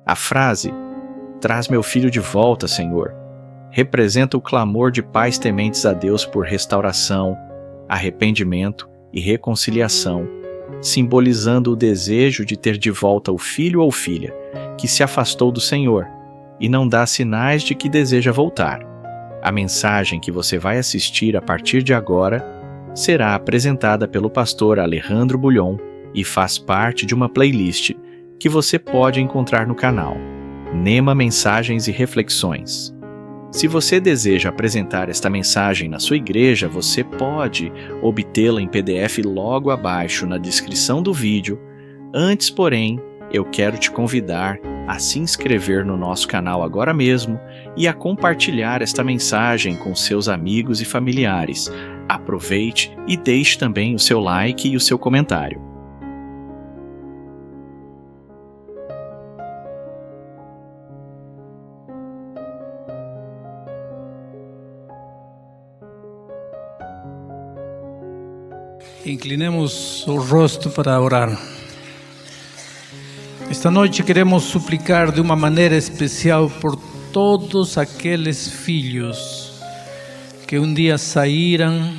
A frase "Traz meu filho de volta, Senhor" representa o clamor de pais tementes a Deus por restauração, arrependimento e reconciliação, simbolizando o desejo de ter de volta o filho ou filha que se afastou do Senhor e não dá sinais de que deseja voltar. A mensagem que você vai assistir a partir de agora será apresentada pelo pastor Alejandro Bulhon e faz parte de uma playlist que você pode encontrar no canal Nema Mensagens e Reflexões. Se você deseja apresentar esta mensagem na sua igreja, você pode obtê-la em PDF logo abaixo na descrição do vídeo. Antes, porém, eu quero te convidar a se inscrever no nosso canal agora mesmo e a compartilhar esta mensagem com seus amigos e familiares. Aproveite e deixe também o seu like e o seu comentário. Inclinemos o rosto para orar. Esta noite queremos suplicar de uma maneira especial por todos aqueles filhos que um dia saíram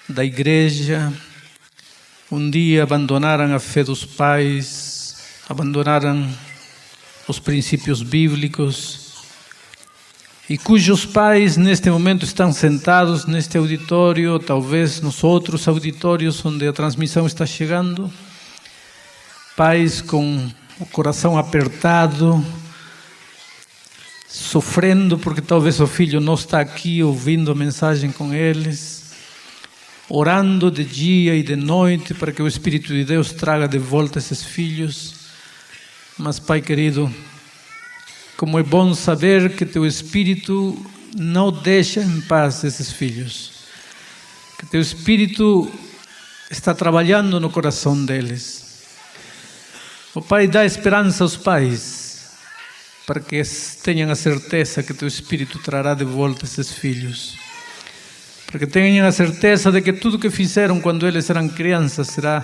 da igreja, um dia abandonaram a fé dos pais, abandonaram os princípios bíblicos e cujos pais neste momento estão sentados neste auditório, talvez nos outros auditórios onde a transmissão está chegando, pais com o coração apertado, sofrendo porque talvez o filho não está aqui ouvindo a mensagem com eles, orando de dia e de noite para que o Espírito de Deus traga de volta esses filhos. Mas, Pai querido, como é bom saber que Teu Espírito não deixa em paz esses filhos, que Teu Espírito está trabalhando no coração deles. O Pai, dá esperança aos pais, para que tenham a certeza que Teu Espírito trará de volta esses filhos, para que tenham a certeza de que tudo que fizeram quando eles eram crianças será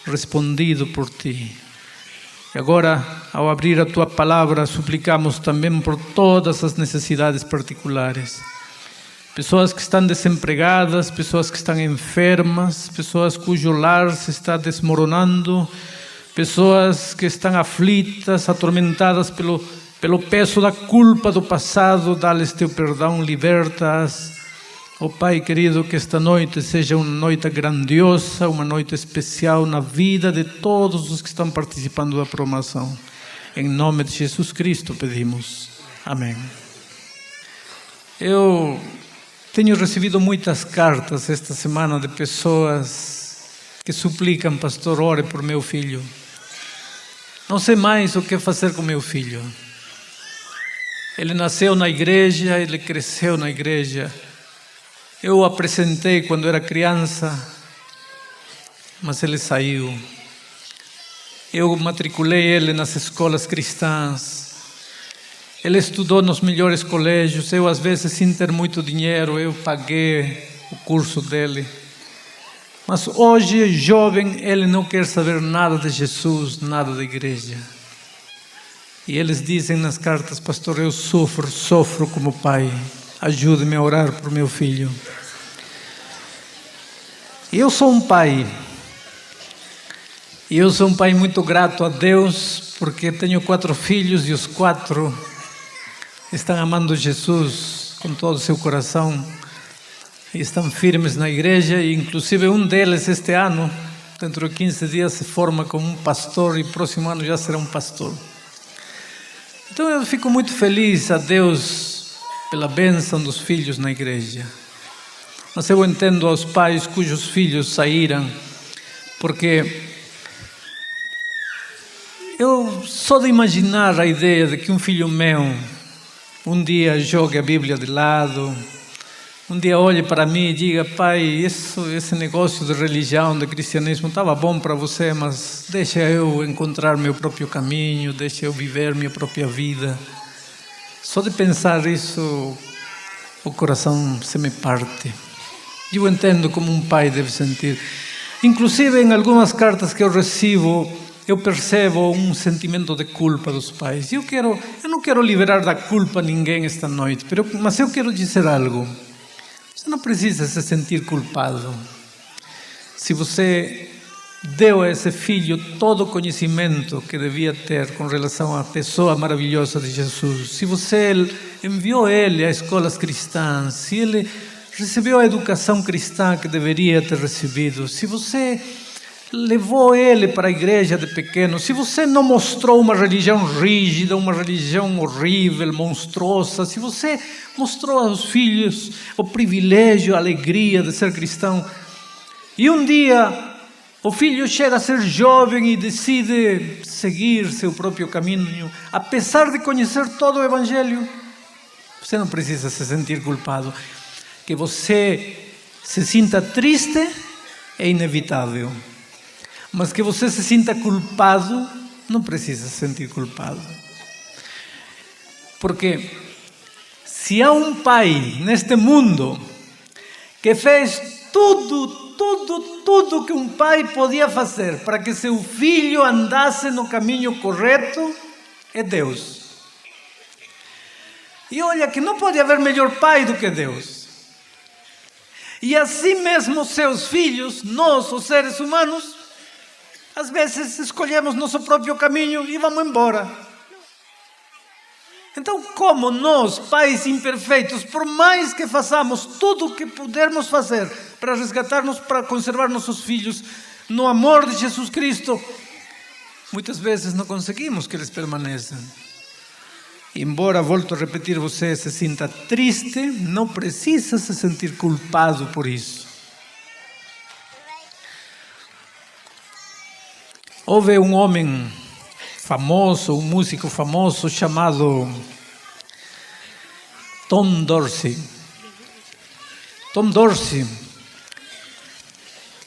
respondido por Ti. E agora, ao abrir a Tua palavra, suplicamos também por todas as necessidades particulares. Pessoas que estão desempregadas, pessoas que estão enfermas, pessoas cujo lar se está desmoronando, pessoas que estão aflitas, atormentadas pelo peso da culpa do passado. Dá-lhes Teu perdão, liberta-as. Oh Pai querido, que esta noite seja uma noite grandiosa, uma noite especial na vida de todos os que estão participando da programação. Em nome de Jesus Cristo pedimos. Amém. Eu tenho recebido muitas cartas esta semana de pessoas que suplicam: pastor, ore por meu filho. Não sei mais o que fazer com meu filho. Ele nasceu na igreja, ele cresceu na igreja. Eu o apresentei quando era criança, mas ele saiu. Eu matriculei ele nas escolas cristãs. Ele estudou nos melhores colégios. Eu, às vezes, sem ter muito dinheiro, eu paguei o curso dele. Mas hoje, jovem, ele não quer saber nada de Jesus, nada da igreja. E eles dizem nas cartas: pastor, eu sofro como pai. Ajude-me a orar por meu filho. Eu sou um pai. E eu sou um pai muito grato a Deus, porque tenho 4 filhos e os 4 estão amando Jesus com todo o seu coração. E estão firmes na igreja, e inclusive um deles este ano, dentro de 15 dias, se forma como um pastor e próximo ano já será um pastor. Então eu fico muito feliz a Deus pela bênção dos filhos na igreja. Mas eu entendo aos pais cujos filhos saíram, porque eu só de imaginar a ideia de que um filho meu um dia jogue a Bíblia de lado, um dia olhe para mim e diga: pai, esse negócio de religião, de cristianismo estava bom para você, mas deixa eu encontrar meu próprio caminho, deixa eu viver minha própria vida. Só de pensar isso, o coração se me parte. Eu entendo como um pai deve sentir. Inclusive, em algumas cartas que eu recebo, eu percebo um sentimento de culpa dos pais. Eu não quero liberar da culpa ninguém esta noite, mas eu quero dizer algo. Você não precisa se sentir culpado. Se você deu a esse filho todo o conhecimento que devia ter com relação à pessoa maravilhosa de Jesus, se você enviou ele a escolas cristãs, se ele recebeu a educação cristã que deveria ter recebido, se você levou ele para a igreja de pequeno, se você não mostrou uma religião rígida, uma religião horrível, monstruosa, se você mostrou aos filhos o privilégio, a alegria de ser cristão, e um dia o filho chega a ser jovem e decide seguir seu próprio caminho, apesar de conhecer todo o Evangelho, você não precisa se sentir culpado. Que você se sinta triste é inevitável, mas que você se sinta culpado, não precisa se sentir culpado. Porque se há um pai neste mundo que fez tudo que um pai podia fazer para que seu filho andasse no caminho correto, é Deus. E olha que não pode haver melhor pai do que Deus. E assim mesmo seus filhos, nós, os seres humanos, às vezes escolhemos nosso próprio caminho e vamos embora. Então, como nós, pais imperfeitos, por mais que façamos tudo o que pudermos fazer para resgatarmos, para conservar nossos filhos no amor de Jesus Cristo, muitas vezes não conseguimos que eles permaneçam. Embora, volto a repetir, você se sinta triste, não precisa se sentir culpado por isso. Houve um homem famoso, um músico famoso chamado Tom Dorsey. Tom Dorsey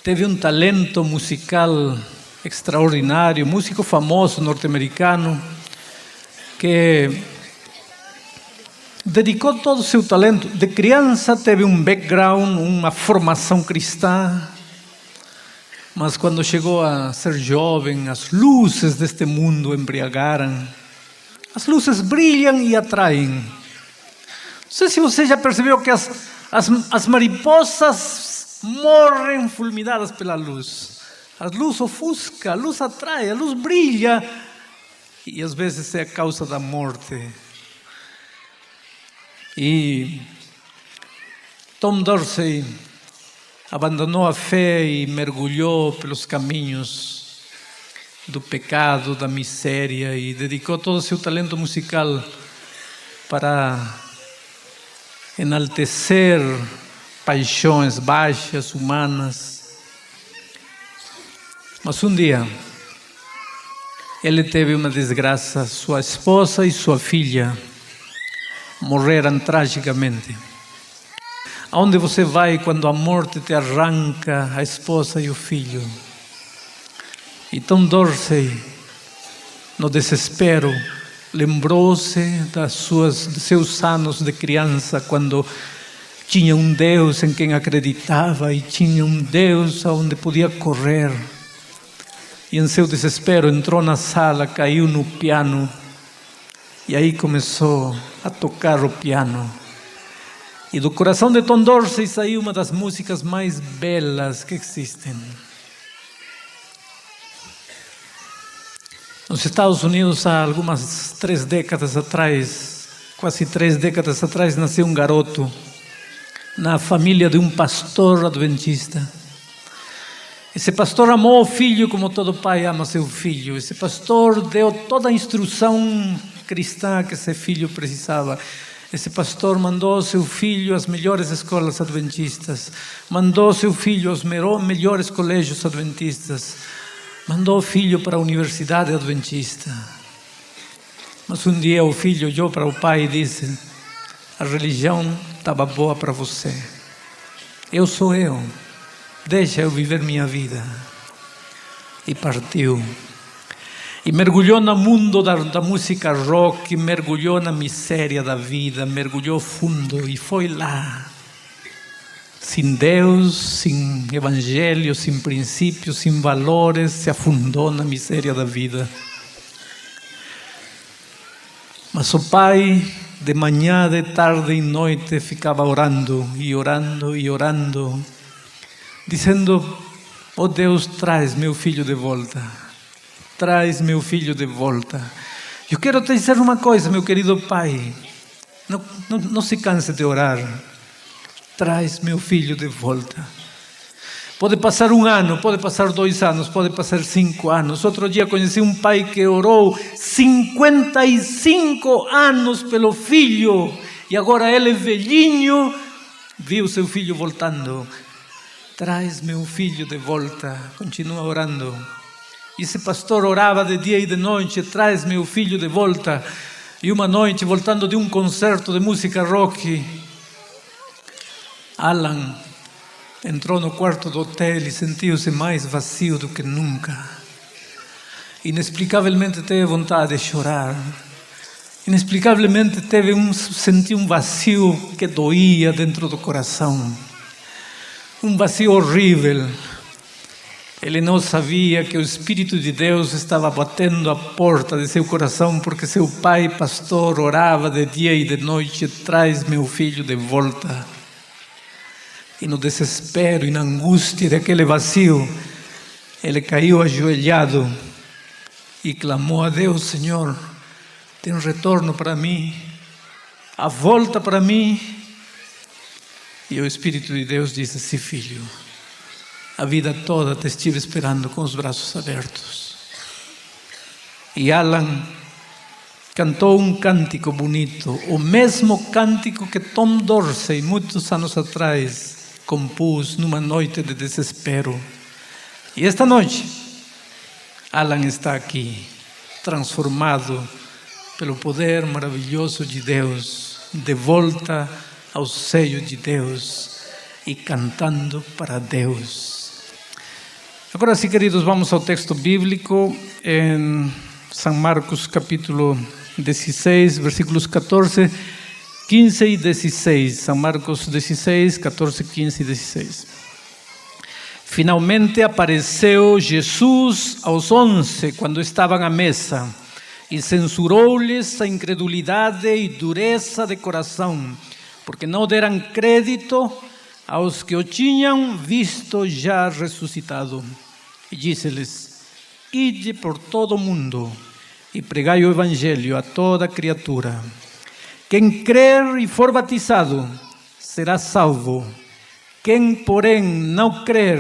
teve um talento musical extraordinário, músico famoso norte-americano, que dedicou todo o seu talento. De criança teve um background, uma formação cristã, mas quando chegou a ser jovem, as luzes deste mundo embriagaram. As luzes brilham e atraem. Não sei se você já percebeu que as mariposas morrem fulminadas pela luz. A luz ofusca, a luz atrai, a luz brilha, e às vezes é a causa da morte. E Tom Dorsey abandonou a fé e mergulhou pelos caminhos do pecado, da miséria, e dedicou todo o seu talento musical para enaltecer paixões baixas, humanas. Mas um dia ele teve uma desgraça. Sua esposa e sua filha morreram tragicamente. Aonde você vai quando a morte te arranca a esposa e o filho? E Tom Dorsey, no desespero, lembrou-se de seus anos de criança, quando tinha um Deus em quem acreditava e tinha um Deus aonde podia correr. E em seu desespero entrou na sala, caiu no piano e aí começou a tocar o piano. E do coração de Tom Dorsey saiu uma das músicas mais belas que existem. Nos Estados Unidos, há algumas 3 décadas atrás, quase 3 décadas atrás, nasceu um garoto na família de um pastor adventista. Esse pastor amou o filho como todo pai ama seu filho. Esse pastor deu toda a instrução cristã que esse filho precisava. Esse pastor mandou seu filho às melhores escolas adventistas, mandou seu filho aos melhores colégios adventistas, mandou o filho para a universidade adventista. Mas um dia o filho olhou para o pai e disse: a religião estava boa para você. Eu sou eu. Deixa eu viver minha vida. E partiu. E mergulhou no mundo da música rock, mergulhou na miséria da vida, mergulhou fundo e foi lá sin Deus, sin evangelho, sin princípios, sin valores, se afundou na miséria da vida. Mas o pai, de manhã, de tarde e noite, ficava orando e orando e orando, dizendo: oh Deus, traz meu filho de volta, traz meu filho de volta. Eu quero te dizer uma coisa, meu querido pai, não se canse de orar, traz meu filho de volta. Pode passar 1 ano, pode passar 2 anos, pode passar 5 anos. Outro dia conheci um pai que orou 55 anos pelo filho, e agora ele, velhinho, viu seu filho voltando. Traz meu filho de volta. Continua orando. E esse pastor orava de dia e de noite: traz meu filho de volta. E uma noite, voltando de um concerto de música rock, Alan entrou no quarto do hotel e sentiu-se mais vazio do que nunca. Inexplicavelmente teve vontade de chorar. Inexplicavelmente sentiu um vazio que doía dentro do coração. Um vazio horrível. Ele não sabia que o Espírito de Deus estava batendo a porta de seu coração, porque seu pai, pastor, orava de dia e de noite: traz meu filho de volta. E no desespero e na angústia daquele vazio, ele caiu ajoelhado e clamou a Deus: Senhor, tem retorno para mim, a volta para mim. E o Espírito de Deus disse: sim, filho, a vida toda te estive esperando com os braços abertos. E Alan cantou um cântico bonito, o mesmo cântico que Tom Dorsey, muitos anos atrás, compus numa noite de desespero. E esta noite, Alan está aqui, transformado pelo poder maravilhoso de Deus, de volta ao seio de Deus e cantando para Deus. Agora sim, queridos, vamos ao texto bíblico em São Marcos capítulo 16, versículos 14, 15 e 16. São Marcos 16, 14, 15 e 16. Finalmente apareceu Jesus aos 11, quando estavam à mesa, e censurou-lhes a incredulidade e dureza de coração, porque não deram crédito aos que o tinham visto já ressuscitado. E disse-lhes: ide por todo o mundo e pregai o evangelho a toda criatura. Quem crer e for batizado será salvo. Quem, porém, não crer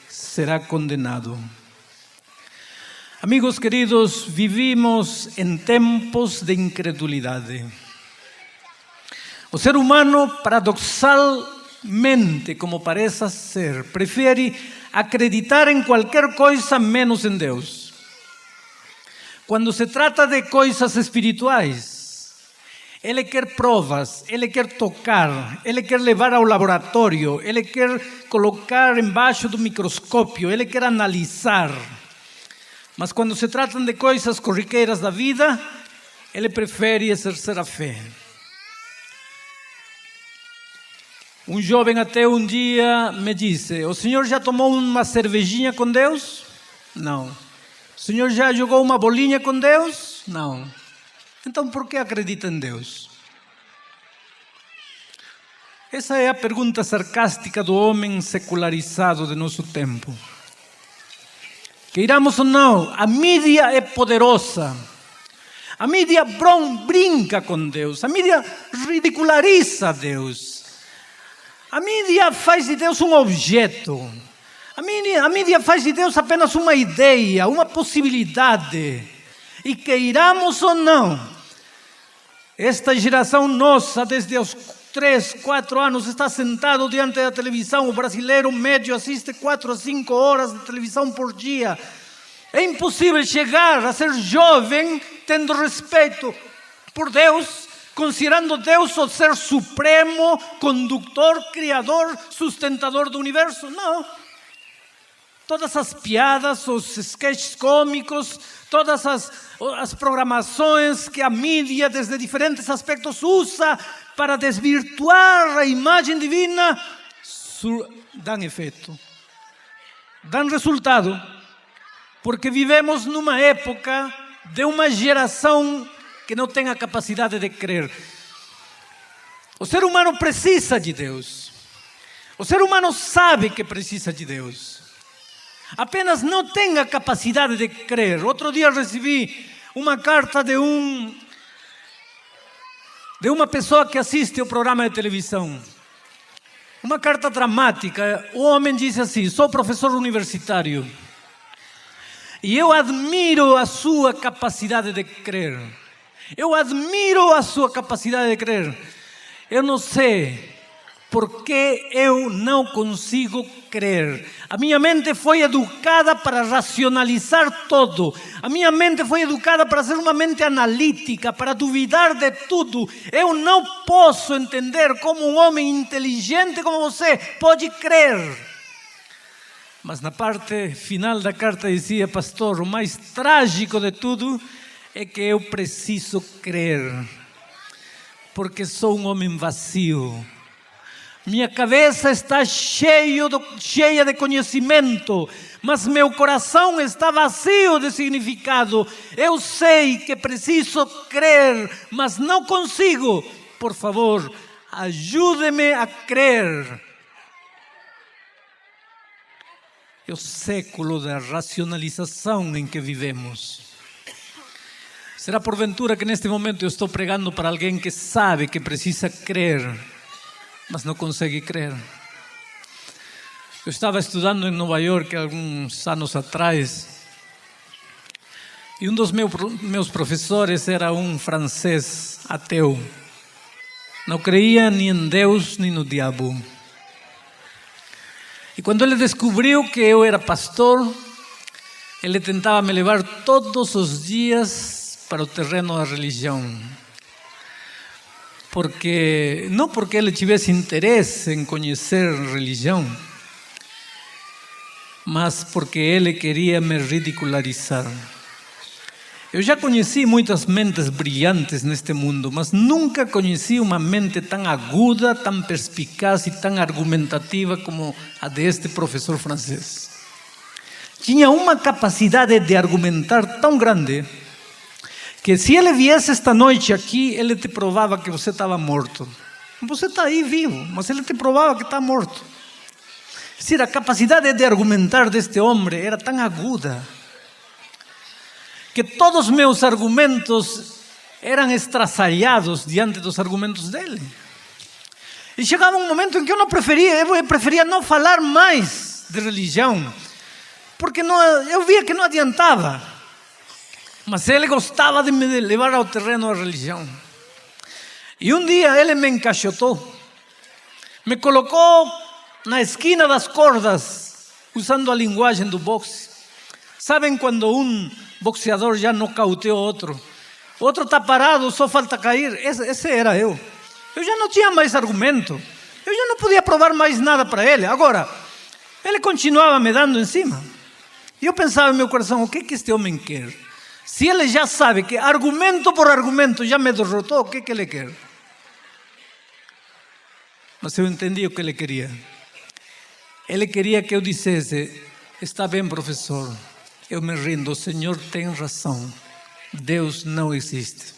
será condenado. Amigos queridos, vivimos em tempos de incredulidade. O ser humano, paradoxalmente, como pareça ser, prefere acreditar em qualquer coisa menos em Deus. Quando se trata de coisas espirituais, ele quer provas, ele quer tocar, ele quer levar ao laboratório, ele quer colocar embaixo do microscópio, ele quer analisar. Mas quando se tratam de coisas corriqueiras da vida, ele prefere exercer a fé. Um jovem até um dia me disse: o senhor já tomou uma cervejinha com Deus? Não. O senhor já jogou uma bolinha com Deus? Não. Então por que acredita em Deus? Essa é a pergunta sarcástica do homem secularizado de nosso tempo. Queiramos ou não, a mídia é poderosa. A mídia brinca com Deus. A mídia ridiculariza Deus. A mídia faz de Deus um objeto. A mídia faz de Deus apenas uma ideia, uma possibilidade. E queiramos ou não, esta geração nossa, desde os 3, 4 anos, está sentado diante da televisão. O brasileiro médio assiste 4 a 5 horas de televisão por dia. É impossível chegar a ser jovem tendo respeito por Deus, considerando Deus o ser supremo, condutor, criador, sustentador do universo. Não. Todas as piadas, os sketches cômicos, todas as programações que a mídia, desde diferentes aspectos, usa para desvirtuar a imagem divina, dão efeito, dão resultado, porque vivemos numa época de uma geração que não tem a capacidade de crer. O ser humano precisa de Deus. O ser humano sabe que precisa de Deus. Apenas não tem a capacidade de crer. Outro dia recebi uma carta de uma pessoa que assiste o programa de televisão. Uma carta dramática. O homem disse assim: sou professor universitário e eu admiro a sua capacidade de crer. Eu admiro a sua capacidade de crer. Eu não sei porque eu não consigo crer. A minha mente foi educada para racionalizar todo. A minha mente foi educada para ser uma mente analítica, para duvidar de tudo. Eu não posso entender como um homem inteligente como você pode crer. Mas na parte final da carta dizia: pastor, o mais trágico de tudo é que eu preciso crer, porque sou um homem vazio. Minha cabeça está cheia de conhecimento, mas meu coração está vazio de significado. Eu sei que preciso crer, mas não consigo. Por favor, ajude-me a crer. É o século da racionalização em que vivemos. Será porventura que neste momento eu estou pregando para alguém que sabe que precisa crer, mas não consegue crer? Eu estava estudando em Nova York alguns anos atrás e um dos meus professores era um francês ateu. Não creia nem em Deus nem no diabo. E quando ele descobriu que eu era pastor, ele tentava me levar todos os dias para o terreno da religião. Não porque ele tivesse interesse em conhecer religião, mas porque ele queria me ridicularizar. Eu já conheci muitas mentes brilhantes neste mundo, mas nunca conheci uma mente tão aguda, tão perspicaz e tão argumentativa como a deste professor francês. Tinha uma capacidade de argumentar tão grande que se ele viesse esta noite aqui, ele te provava que você estava morto. Você está aí vivo, mas ele te provava que está morto. A capacidade de argumentar deste homem era tão aguda que todos os meus argumentos eram estraçalhados diante dos argumentos dele. E chegava um momento em que eu preferia não falar mais de religião, porque eu via que não adiantava. Mas ele gostava de me levar ao terreno da religião. E um dia ele me encaixotou, me colocou na esquina das cordas, usando a linguagem do boxe. Sabem quando um boxeador já nocauteou outro está parado, só falta cair? Esse era eu. Eu já não tinha mais argumento, eu já não podia provar mais nada para ele. Agora, ele continuava me dando em cima. E eu pensava em meu coração: o que este homem quer? Se ele já sabe que argumento por argumento já me derrotou, o que ele quer? Mas eu entendi o que ele queria. Ele queria que eu dissesse: está bem, professor, eu me rindo, o senhor tem razão, Deus não existe.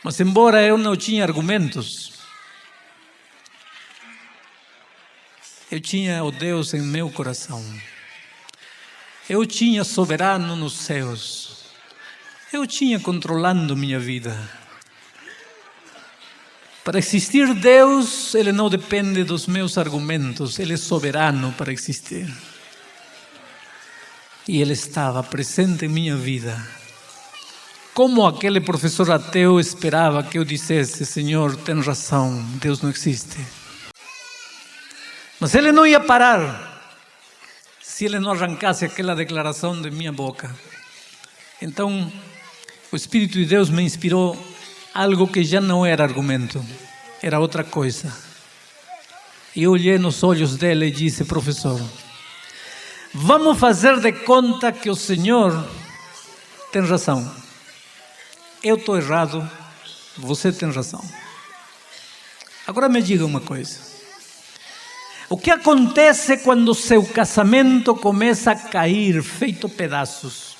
Mas embora eu não tinha argumentos, eu tinha o Deus em meu coração. Eu tinha soberano nos céus. Eu tinha controlando minha vida. Para existir Deus, Ele não depende dos meus argumentos, Ele é soberano para existir. E Ele estava presente em minha vida. Como aquele professor ateu esperava que eu dissesse: Senhor, tem razão, Deus não existe. Mas Ele não ia parar se Ele não arrancasse aquela declaração de minha boca. Então, o Espírito de Deus me inspirou algo que já não era argumento, era outra coisa. E eu olhei nos olhos dele e disse: professor, vamos fazer de conta que o Senhor tem razão. Eu estou errado, você tem razão. Agora me diga uma coisa. O que acontece quando seu casamento começa a cair, feito pedaços?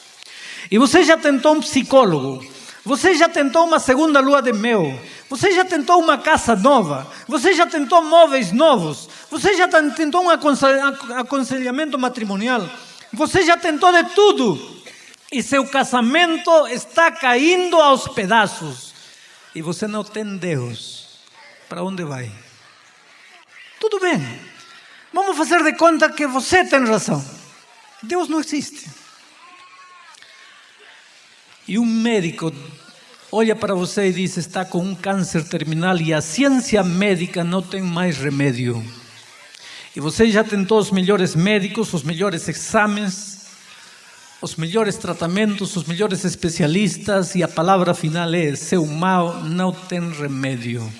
E você já tentou um psicólogo, você já tentou uma segunda lua de mel, você já tentou uma casa nova, você já tentou móveis novos, você já tentou um aconselhamento matrimonial, você já tentou de tudo. E seu casamento está caindo aos pedaços. E você não tem Deus. Para onde vai? Tudo bem. Vamos fazer de conta que você tem razão. Deus não existe. E um médico olha para você e diz: está com um câncer terminal e a ciência médica não tem mais remédio. E você já tentou os melhores médicos, os melhores exames, os melhores tratamentos, os melhores especialistas, e a palavra final é: seu mal não tem remédio.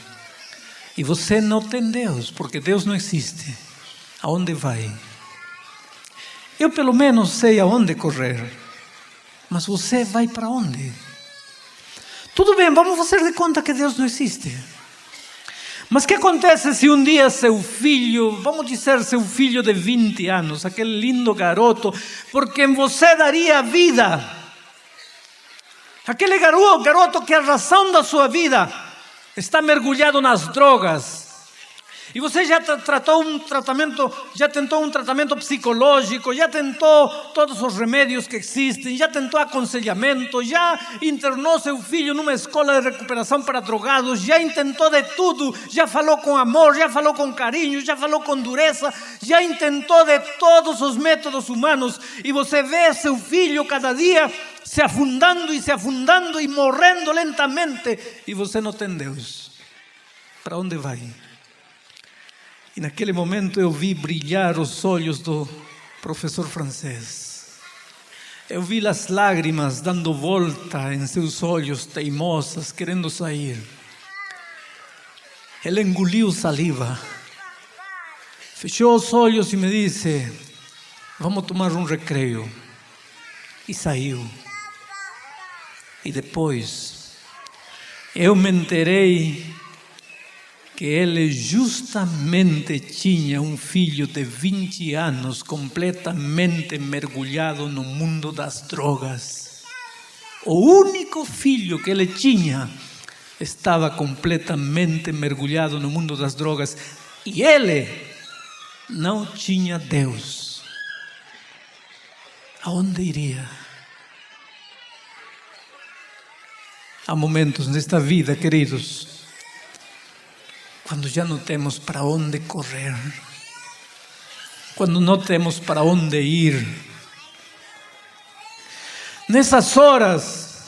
E você não tem Deus, porque Deus não existe. Aonde vai? Eu pelo menos sei aonde correr, mas você vai para onde? Tudo bem, vamos fazer de conta que Deus não existe. Mas o que acontece se um dia seu filho, vamos dizer seu filho de 20 anos, aquele lindo garoto, por quem você daria vida, aquele garoto que a razão da sua vida está mergulhado nas drogas, e você já tentou um tratamento psicológico, já tentou todos os remédios que existem, já tentou aconselhamento, já internou seu filho numa escola de recuperação para drogados, já intentou de tudo, já falou com amor, já falou com carinho, já falou com dureza, já intentou de todos os métodos humanos, e você vê seu filho cada dia se afundando e morrendo lentamente, e você não tem Deus. Para onde vai? E naquele momento eu vi brilhar os olhos do professor francês. Eu vi as lágrimas dando volta em seus olhos teimosas, querendo sair. Ele engoliu saliva, fechou os olhos e me disse: vamos tomar um recreio. E saiu. E depois eu me enterei que ele justamente tinha um filho de 20 anos completamente mergulhado no mundo das drogas. O único filho que ele tinha estava completamente mergulhado no mundo das drogas, e ele não tinha Deus. Aonde iria? Há momentos nesta vida, queridos, quando já não temos para onde correr, quando não temos para onde ir. Nessas horas,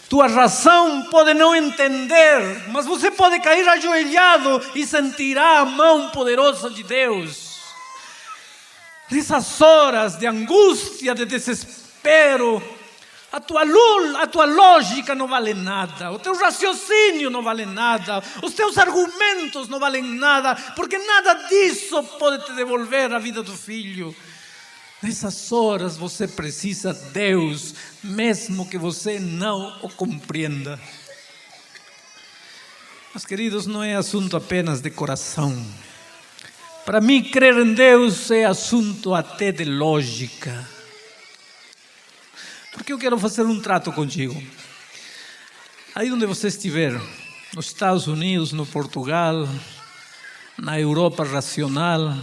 tua razão pode não entender, mas você pode cair ajoelhado e sentirá a mão poderosa de Deus. Nessas horas de angústia, de desespero, a tua lógica não vale nada, o teu raciocínio não vale nada, os teus argumentos não valem nada, porque nada disso pode te devolver a vida do filho. Nessas horas você precisa de Deus, mesmo que você não o compreenda. Mas, queridos, não é assunto apenas de coração. Para mim, crer em Deus é assunto até de lógica. Porque eu quero fazer um trato contigo. Aí onde você estiver, nos Estados Unidos, no Portugal, na Europa racional,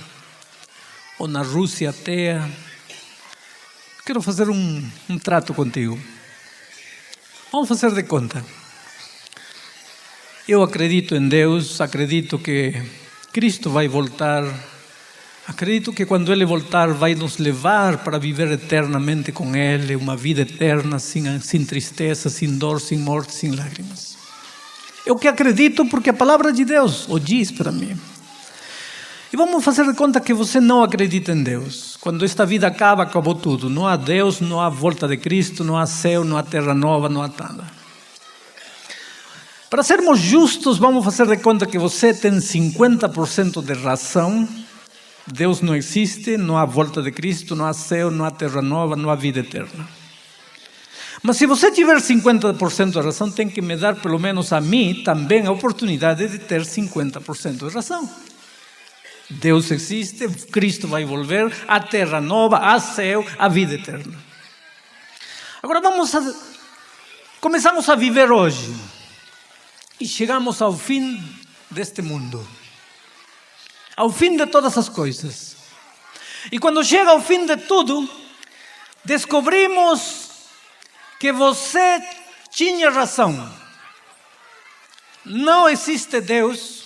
ou na Rússia ateia, quero fazer um trato contigo. Vamos fazer de conta. Eu acredito em Deus, acredito que Cristo vai voltar. Acredito que quando Ele voltar vai nos levar para viver eternamente com Ele, uma vida eterna, sem tristeza, sem dor, sem morte, sem lágrimas. Eu que acredito porque a palavra de Deus o diz para mim. E vamos fazer de conta que você não acredita em Deus. Quando esta vida acaba, acabou tudo. Não há Deus, não há volta de Cristo, não há céu, não há terra nova, não há nada. Para sermos justos, vamos fazer de conta que você tem 50% de razão. Deus não existe, não há volta de Cristo, não há céu, não há terra nova, não há vida eterna. Mas se você tiver 50% de razão, tem que me dar, pelo menos a mim, também a oportunidade de ter 50% de razão. Deus existe, Cristo vai volver, a terra nova, a céu, a vida eterna. Agora começamos a viver hoje e chegamos ao fim deste mundo, ao fim de todas as coisas. E quando chega ao fim de tudo, descobrimos que você tinha razão. Não existe Deus,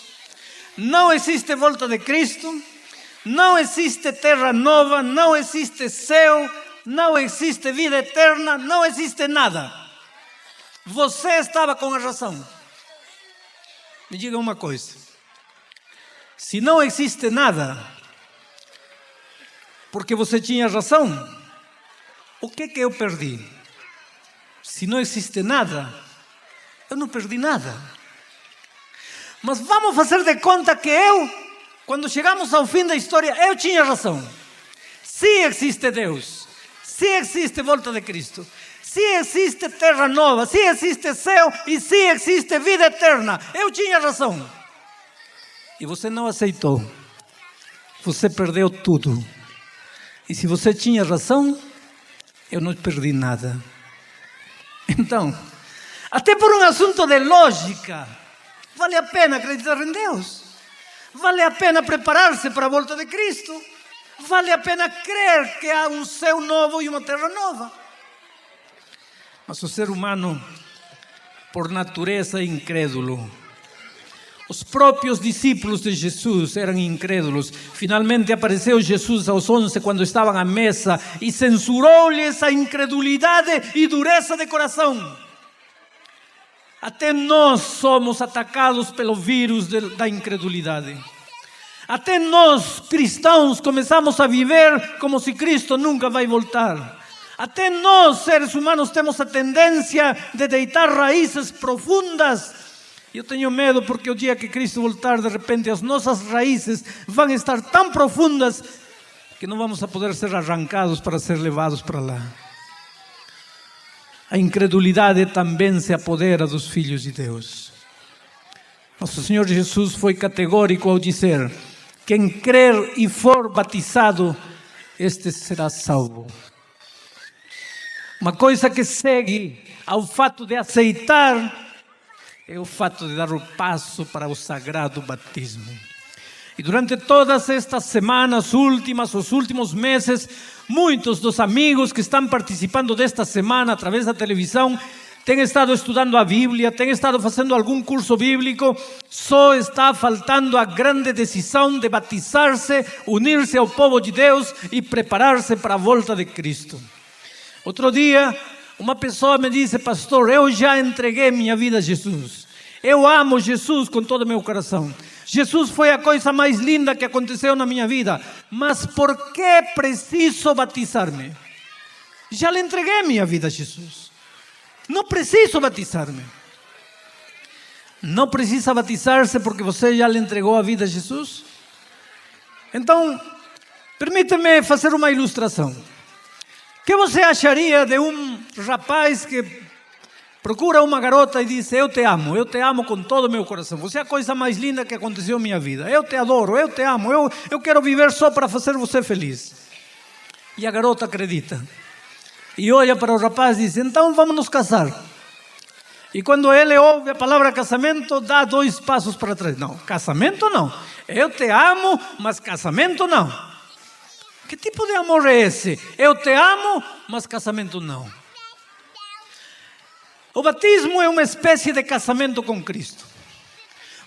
não existe volta de Cristo, não existe terra nova, não existe céu, não existe vida eterna, não existe nada. Você estava com a razão. Me diga uma coisa: se não existe nada, porque você tinha razão, o que eu perdi? Se não existe nada, eu não perdi nada. Mas vamos fazer de conta que quando chegamos ao fim da história, eu tinha razão. Se existe Deus, se existe volta de Cristo, se existe terra nova, se existe céu e se existe vida eterna, eu tinha razão. E você não aceitou. Você perdeu tudo. E se você tinha razão, eu não perdi nada. Então, até por um assunto de lógica, vale a pena acreditar em Deus. Vale a pena preparar-se para a volta de Cristo. Vale a pena crer que há um céu novo e uma terra nova. Mas o ser humano, por natureza, é incrédulo. Os próprios discípulos de Jesus eram incrédulos. Finalmente apareceu Jesus aos 11 quando estavam à mesa e censurou-lhes a incredulidade e dureza de coração. Até nós somos atacados pelo vírus da incredulidade. Até nós, cristãos, começamos a viver como se Cristo nunca vai voltar. Até nós, seres humanos, temos a tendência de deitar raízes profundas. Eu tenho medo porque o dia que Cristo voltar, de repente, as nossas raízes vão estar tão profundas que não vamos a poder ser arrancados para ser levados para lá. A incredulidade também se apodera dos filhos de Deus. Nosso Senhor Jesus foi categórico ao dizer: quem crer e for batizado, este será salvo. Uma coisa que segue ao fato de aceitar é o fato de dar o passo para o sagrado batismo. E durante todas estas semanas últimas, os últimos meses, muitos dos amigos que estão participando desta semana através da televisão têm estado estudando a Bíblia, têm estado fazendo algum curso bíblico. Só está faltando a grande decisão de batizar-se, unir-se ao povo de Deus e preparar-se para a volta de Cristo. Outro dia, uma pessoa me disse: pastor, eu já entreguei minha vida a Jesus. Eu amo Jesus com todo o meu coração. Jesus foi a coisa mais linda que aconteceu na minha vida. Mas por que preciso batizar-me? Já lhe entreguei minha vida a Jesus. Não preciso batizar-me. Não precisa batizar-se porque você já lhe entregou a vida a Jesus? Então, permita-me fazer uma ilustração. O que você acharia de um rapaz que procura uma garota e diz: eu te amo com todo o meu coração. Você é a coisa mais linda que aconteceu na minha vida. Eu te adoro, eu te amo, eu quero viver só para fazer você feliz. E a garota acredita. E olha para o rapaz e diz: então vamos nos casar. E quando ele ouve a palavra casamento, dá 2 passos para trás. Não, casamento não. Eu te amo, mas casamento não. Que tipo de amor é esse? Eu te amo, mas casamento não. O batismo é uma espécie de casamento com Cristo.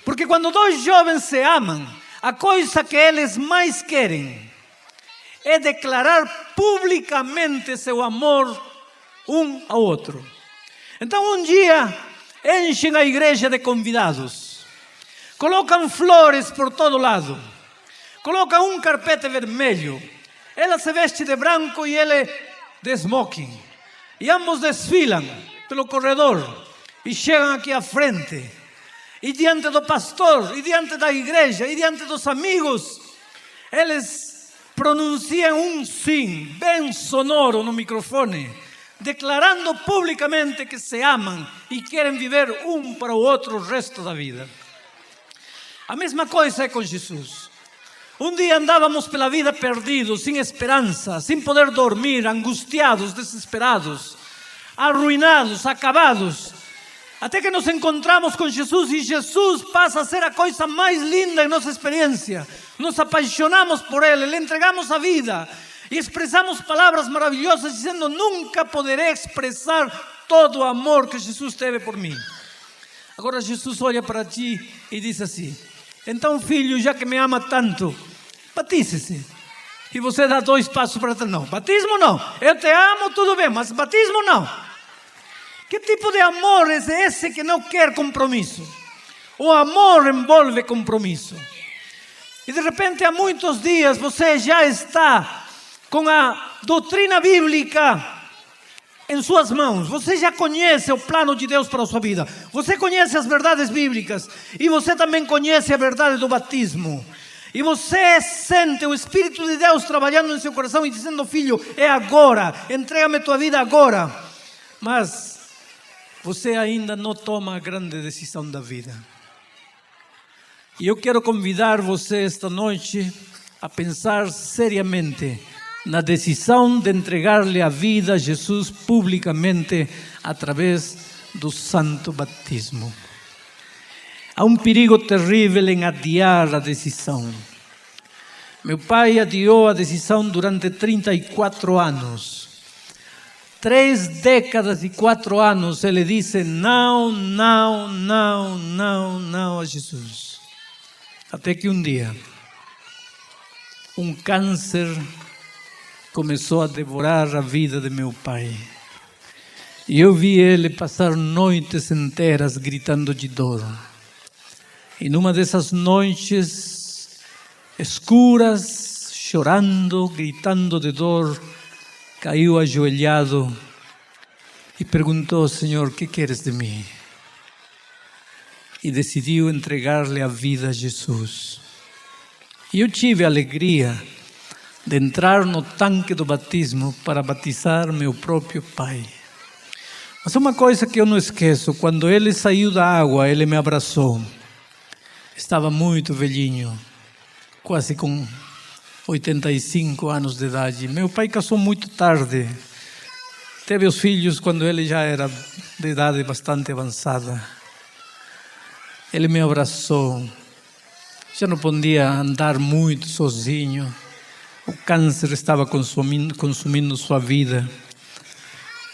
Porque quando 2 jovens se amam, a coisa que eles mais querem é declarar publicamente seu amor um ao outro. Então um dia enchem a igreja de convidados, colocam flores por todo lado, colocam um carpete vermelho, ela se veste de branco e ele de smoking, e ambos desfilam pelo corredor e chegam aqui à frente, e diante do pastor, e diante da igreja, e diante dos amigos, eles pronunciam um sim, bem sonoro no microfone, declarando publicamente que se amam e querem viver um para o outro o resto da vida. A mesma coisa é com Jesus. Um dia andávamos pela vida perdidos, sem esperança, sem poder dormir, angustiados, desesperados, arruinados, acabados. Até que nos encontramos com Jesus e Jesus passa a ser a coisa mais linda em nossa experiência. Nos apaixonamos por Ele, lhe entregamos a vida e expressamos palavras maravilhosas dizendo: nunca poderei expressar todo o amor que Jesus teve por mim. Agora Jesus olha para ti e diz assim: então, filho, já que me ama tanto, batize-se. E você dá 2 passos para trás. Não, batismo não. Eu te amo, tudo bem, mas batismo não. Que tipo de amor é esse que não quer compromisso? O amor envolve compromisso. E de repente, há muitos dias, você já está com a doutrina bíblica em suas mãos. Você já conhece o plano de Deus para a sua vida. Você conhece as verdades bíblicas. E você também conhece a verdade do batismo. E você sente o Espírito de Deus trabalhando em seu coração e dizendo: filho, é agora. Entrega-me tua vida agora. Mas você ainda não toma a grande decisão da vida. E eu quero convidar você esta noite a pensar seriamente na decisão de entregar-lhe a vida a Jesus publicamente através do santo batismo. Há um perigo terrível em adiar a decisão. Meu pai adiou a decisão durante 34 anos. 3 décadas e 4 anos ele disse não, não, não, não, não a Jesus. Até que um dia, um câncer começou a devorar a vida de meu pai. E eu vi ele passar noites inteiras gritando de dor. E numa dessas noites escuras, chorando, gritando de dor, caiu ajoelhado e perguntou: Senhor, o que queres de mim? E decidiu entregar-lhe a vida a Jesus. E eu tive a alegria de entrar no tanque do batismo para batizar meu próprio pai. Mas uma coisa que eu não esqueço: quando ele saiu da água, ele me abraçou. Estava muito velhinho, quase com 85 anos de idade. Meu pai casou muito tarde. Teve os filhos quando ele já era de idade bastante avançada. Ele me abraçou. Já não podia andar muito sozinho. O câncer estava consumindo sua vida.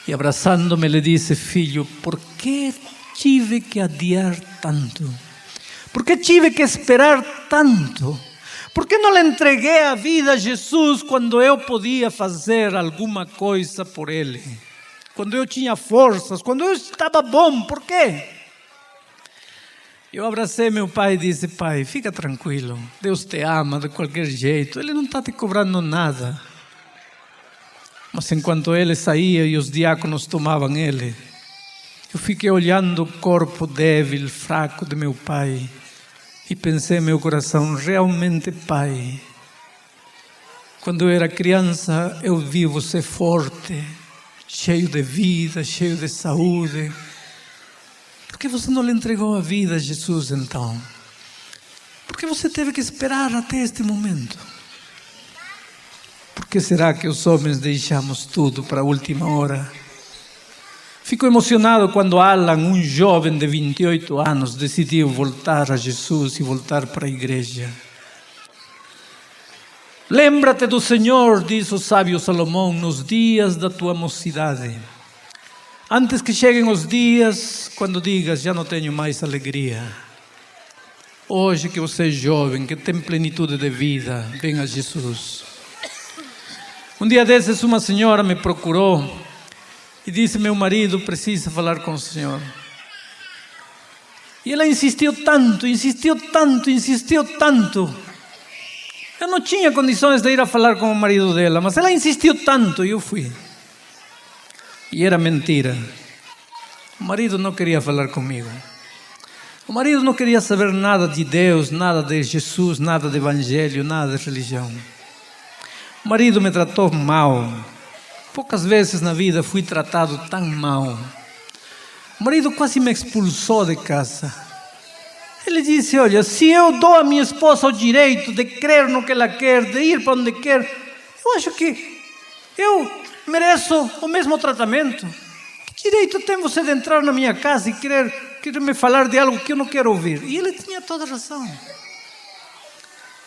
E abraçando-me, ele disse: filho, por que tive que adiar tanto? Por que tive que esperar tanto? Por que não lhe entreguei a vida a Jesus quando eu podia fazer alguma coisa por Ele? Quando eu tinha forças, quando eu estava bom, por quê? Eu abracei meu pai e disse: pai, fica tranquilo, Deus te ama de qualquer jeito, Ele não está te cobrando nada. Mas enquanto ele saía e os diáconos tomavam ele, eu fiquei olhando o corpo débil, fraco de meu pai e pensei em meu coração: realmente, pai, quando eu era criança eu vi você forte, cheio de vida, cheio de saúde. Por que você não lhe entregou a vida a Jesus então? Por que você teve que esperar até este momento? Por que será que os homens deixamos tudo para a última hora? Fico emocionado quando Alan, um jovem de 28 anos, decidiu voltar a Jesus e voltar para a igreja. Lembra-te do Senhor, diz o sábio Salomão, nos dias da tua mocidade. Antes que cheguem os dias quando digas: já não tenho mais alegria. Hoje que você é jovem, que tem plenitude de vida, venha a Jesus. Um dia desses uma senhora me procurou e disse: meu marido precisa falar com o senhor. E ela insistiu tanto. Eu não tinha condições de ir a falar com o marido dela, mas ela insistiu tanto e eu fui. E era mentira. O marido não queria falar comigo. O marido não queria saber nada de Deus, nada de Jesus, nada de evangelho, nada de religião. O marido me tratou mal. Poucas vezes na vida fui tratado tão mal. O marido quase me expulsou de casa. Ele disse, olha, se eu dou à minha esposa o direito de crer no que ela quer, de ir para onde quer, eu acho que eu mereço o mesmo tratamento. Que direito tem você de entrar na minha casa e querer me falar de algo que eu não quero ouvir? E ele tinha toda a razão.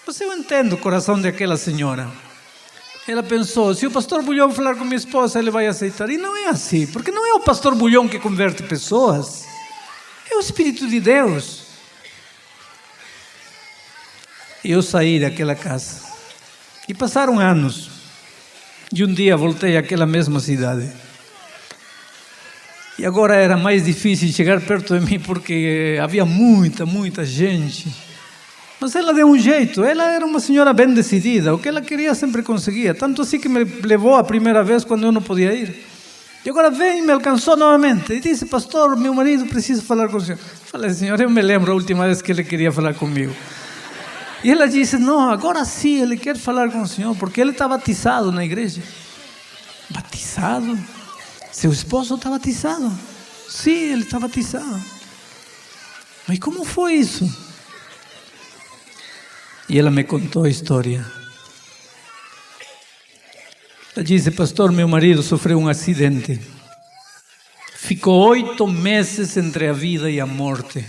Mas eu entendo o coração daquela senhora. Ela pensou, se o pastor Bulhão falar com minha esposa, ele vai aceitar. E não é assim, porque não é o pastor Bulhão que converte pessoas. É o Espírito de Deus. E eu saí daquela casa. E passaram anos. E um dia voltei àquela mesma cidade. E agora era mais difícil chegar perto de mim, porque havia muita gente. Mas ela deu um jeito, ela era uma senhora bem decidida, o que ela queria sempre conseguia, tanto assim que me levou a primeira vez quando eu não podia ir. E agora vem e me alcançou novamente e disse, pastor, meu marido precisa falar com o senhor. Falei, senhor, eu me lembro a última vez que ele queria falar comigo. E ela disse, não, agora sim, ele quer falar com o senhor, porque ele está batizado na igreja. Batizado? Seu esposo está batizado? Sim, ele está batizado. Mas como foi isso? E ela me contou a história. Ela disse, pastor, meu marido sofreu um acidente. Ficou 8 meses entre a vida e a morte.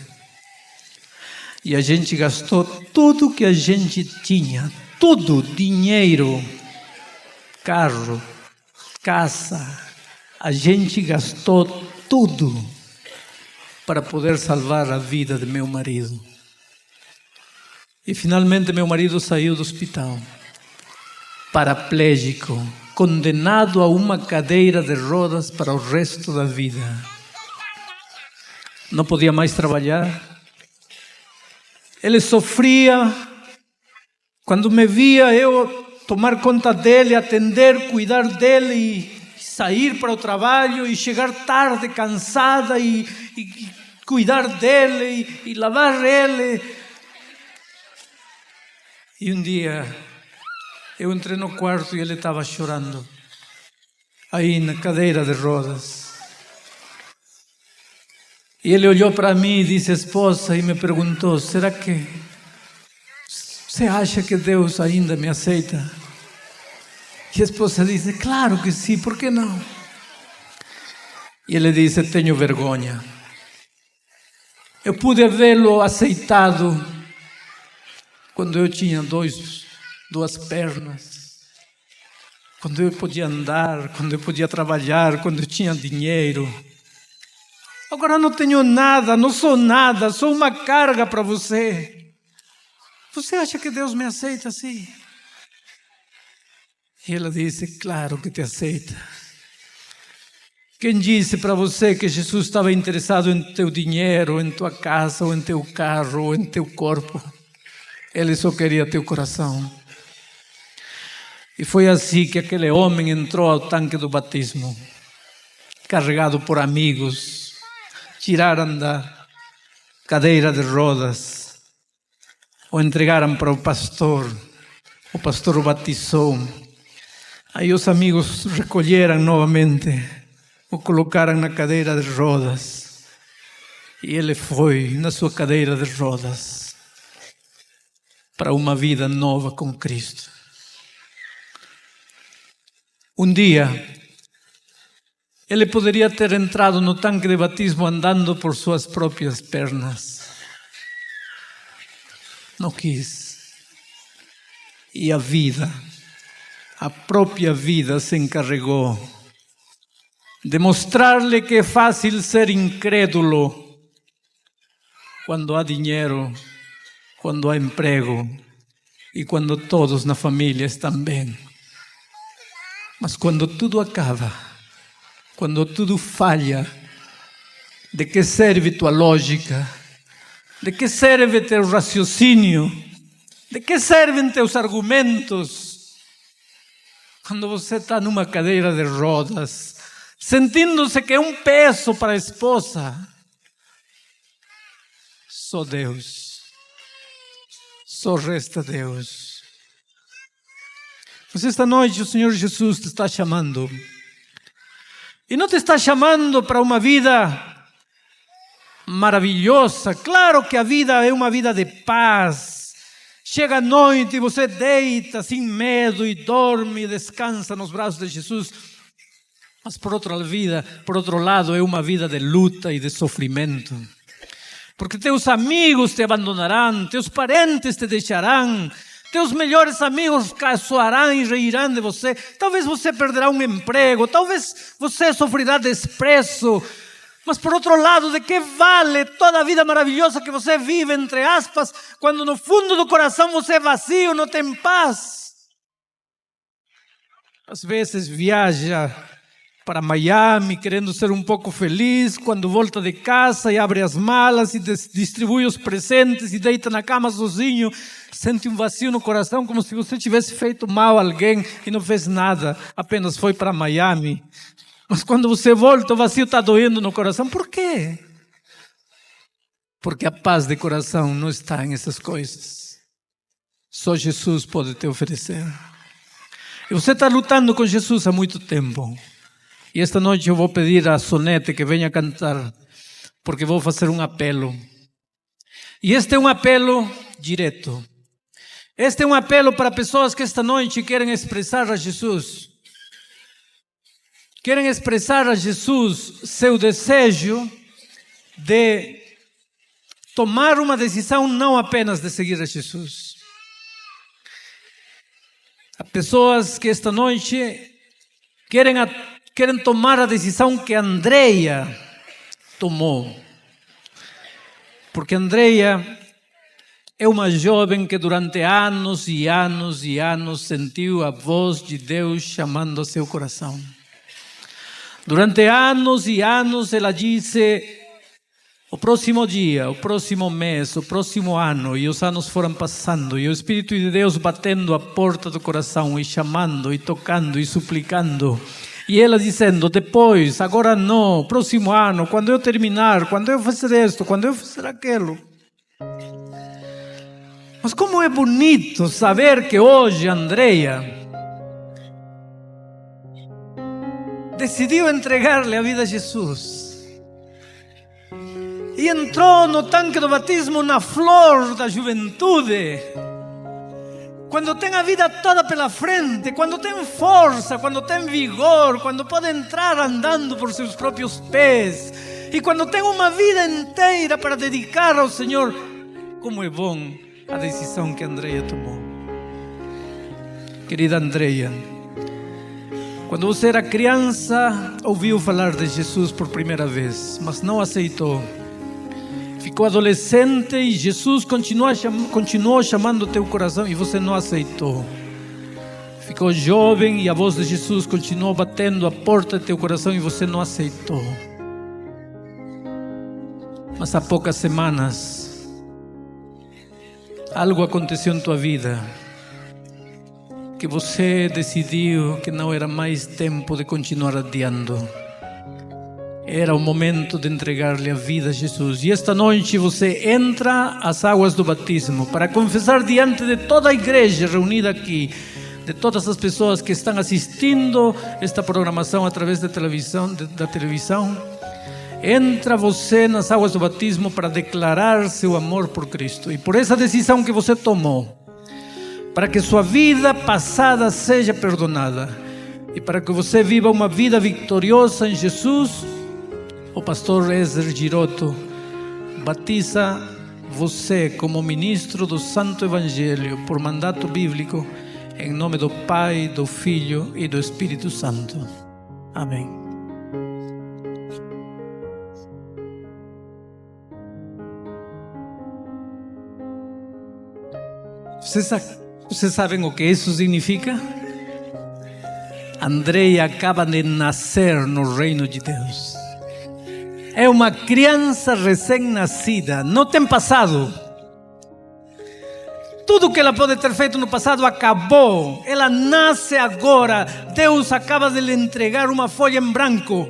E a gente gastou tudo que a gente tinha. Tudo, dinheiro, carro, casa. A gente gastou tudo para poder salvar a vida de meu marido. E finalmente meu marido saiu do hospital, paraplégico, condenado a uma cadeira de rodas para o resto da vida. Não podia mais trabalhar. Ele sofria. Quando me via eu tomar conta dele, atender, cuidar dele e sair para o trabalho e chegar tarde, cansada e cuidar dele e lavar ele. E um dia, eu entrei no quarto e ele estava chorando, aí na cadeira de rodas. E ele olhou para mim e disse, esposa, e me perguntou, será que você acha que Deus ainda me aceita? E a esposa disse, claro que sim, por que não? E ele disse, tenho vergonha. Eu pude vê-lo aceitado quando eu tinha duas pernas, quando eu podia andar, quando eu podia trabalhar, quando eu tinha dinheiro. Agora não tenho nada, não sou nada, sou uma carga para você. Você acha que Deus me aceita assim? E ela disse, claro que te aceita. Quem disse para você que Jesus estava interessado em teu dinheiro, em tua casa, ou em teu carro, ou em teu corpo? Ele só queria teu coração. E foi assim que aquele homem entrou ao tanque do batismo, carregado por amigos, tiraram da cadeira de rodas, o entregaram para o pastor o batizou. Aí os amigos recolheram novamente, o colocaram na cadeira de rodas, e ele foi na sua cadeira de rodas para uma vida nova com Cristo. Um dia, ele poderia ter entrado no tanque de batismo andando por suas próprias pernas. Não quis. E a vida, a própria vida se encarregou de mostrar-lhe que é fácil ser incrédulo quando há dinheiro, quando há emprego e quando todos na família estão bem. Mas quando tudo acaba, quando tudo falha, de que serve tua lógica? De que serve teu raciocínio? De que servem teus argumentos? Quando você está numa cadeira de rodas, sentindo-se que é um peso para a esposa, só Deus. Só resta Deus. Mas esta noite o Senhor Jesus te está chamando. E não te está chamando para uma vida maravilhosa. Claro que a vida é uma vida de paz. Chega a noite e você deita sem medo e dorme e descansa nos braços de Jesus. Mas por outro lado, é uma vida de luta e de sofrimento. Porque teus amigos te abandonarão, teus parentes te deixarão, teus melhores amigos caçoarão e rirão de você. Talvez você perderá um emprego, talvez você sofrerá desprezo. Mas por outro lado, de que vale toda a vida maravilhosa que você vive, entre aspas, quando no fundo do coração você é vazio, não tem paz? Às vezes viaja para Miami, querendo ser um pouco feliz, quando volta de casa e abre as malas e distribui os presentes e deita na cama sozinho, sente um vazio no coração, como se você tivesse feito mal a alguém e não fez nada, apenas foi para Miami. Mas quando você volta, o vazio está doendo no coração. Por quê? Porque a paz de coração não está em essas coisas. Só Jesus pode te oferecer. E você está lutando com Jesus há muito tempo. E esta noite eu vou pedir a Sonete que venha cantar, porque vou fazer um apelo. E este é um apelo direto. Este é um apelo para pessoas que esta noite querem expressar a Jesus. Querem expressar a Jesus seu desejo de tomar uma decisão não apenas de seguir a Jesus. Há pessoas que esta noite querem tomar a decisão que Andreia tomou. Porque Andreia é uma jovem que durante anos e anos e anos sentiu a voz de Deus chamando ao seu coração. Durante anos e anos ela disse: o próximo dia, o próximo mês, o próximo ano, e os anos foram passando, e o Espírito de Deus batendo a porta do coração, e chamando, e tocando, e suplicando. E ela dizendo: depois, agora não, próximo ano, quando eu terminar, quando eu fizer isto, quando eu fizer aquilo. Mas como é bonito saber que hoje Andreia decidiu entregar-lhe a vida a Jesus. E entrou no tanque do batismo na flor da juventude. Quando tem a vida toda pela frente, quando tem força, quando tem vigor, quando pode entrar andando por seus próprios pés, e quando tem uma vida inteira para dedicar ao Senhor. Como é bom a decisão que Andreia tomou. Querida Andreia, quando você era criança, ouviu falar de Jesus por primeira vez, mas não aceitou. Ficou adolescente e Jesus continuou chamando o teu coração e você não aceitou. Ficou jovem e a voz de Jesus continuou batendo a porta do teu coração e você não aceitou. Mas há poucas semanas, algo aconteceu em tua vida, que você decidiu que não era mais tempo de continuar adiando. Era o momento de entregar-lhe a vida a Jesus. E esta noite você entra às águas do batismo para confessar diante de toda a igreja reunida aqui, de todas as pessoas que estão assistindo esta programação através da televisão. Entra você nas águas do batismo para declarar seu amor por Cristo. E por essa decisão que você tomou, para que sua vida passada seja perdonada e para que você viva uma vida vitoriosa em Jesus, o pastor Ezer Giroto batiza você como ministro do Santo Evangelho por mandato bíblico, em nome do Pai, do Filho e do Espírito Santo. Amém. Vocês sabem o que isso significa? Andreia acaba de nascer no reino de Deus. É uma criança recém-nascida, não tem passado. Tudo que ela pode ter feito no passado acabou. Ela nasce agora. Deus acaba de lhe entregar uma folha em branco,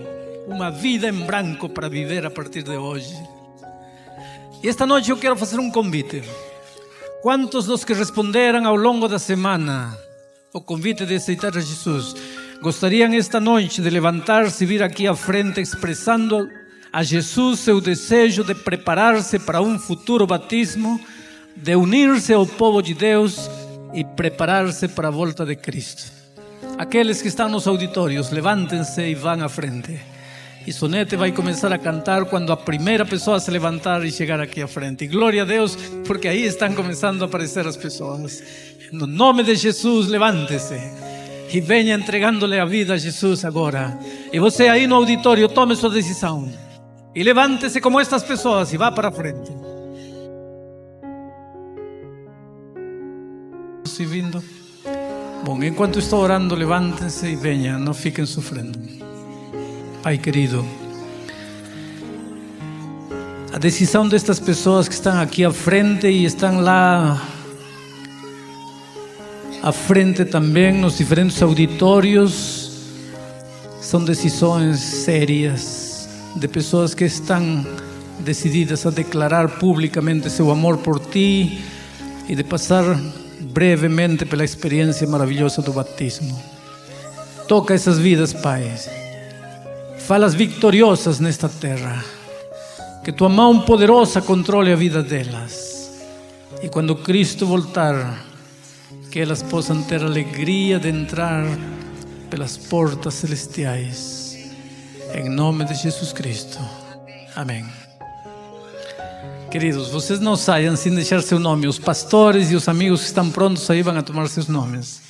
uma vida em branco para viver a partir de hoje. E esta noite eu quero fazer um convite. Quantos dos que responderam ao longo da semana o convite de aceitar a Jesus gostariam esta noite de levantar-se e vir aqui à frente expressando a Jesus seu desejo de preparar-se para um futuro batismo, de unir-se ao povo de Deus e preparar-se para a volta de Cristo. Aqueles que estão nos auditórios, levantem-se e vão à frente. E Sonete vai começar a cantar quando a primeira pessoa se levantar e chegar aqui à frente. E glória a Deus, porque aí estão começando a aparecer as pessoas. No nome de Jesus, levante-se e venha entregando-lhe a vida a Jesus agora. E você aí no auditório, tome sua decisão. E levante-se como estas pessoas e vá para a frente. Se vindo. Bom, enquanto estou orando, levantem-se e venham, não fiquem sofrendo. Pai querido, a decisão destas pessoas que estão aqui à frente e estão lá à frente também nos diferentes auditórios são decisões sérias de pessoas que estão decididas a declarar publicamente seu amor por ti e de passar brevemente pela experiência maravilhosa do batismo. Toca essas vidas, Pai. Falas vitoriosas nesta terra. Que tua mão poderosa controle a vida delas. E quando Cristo voltar, que elas possam ter a alegria de entrar pelas portas celestiais. Em nome de Jesus Cristo. Amém. Queridos, vocês não saiam sem deixar seu nome. Os pastores e os amigos que estão prontos aí vão a tomar seus nomes.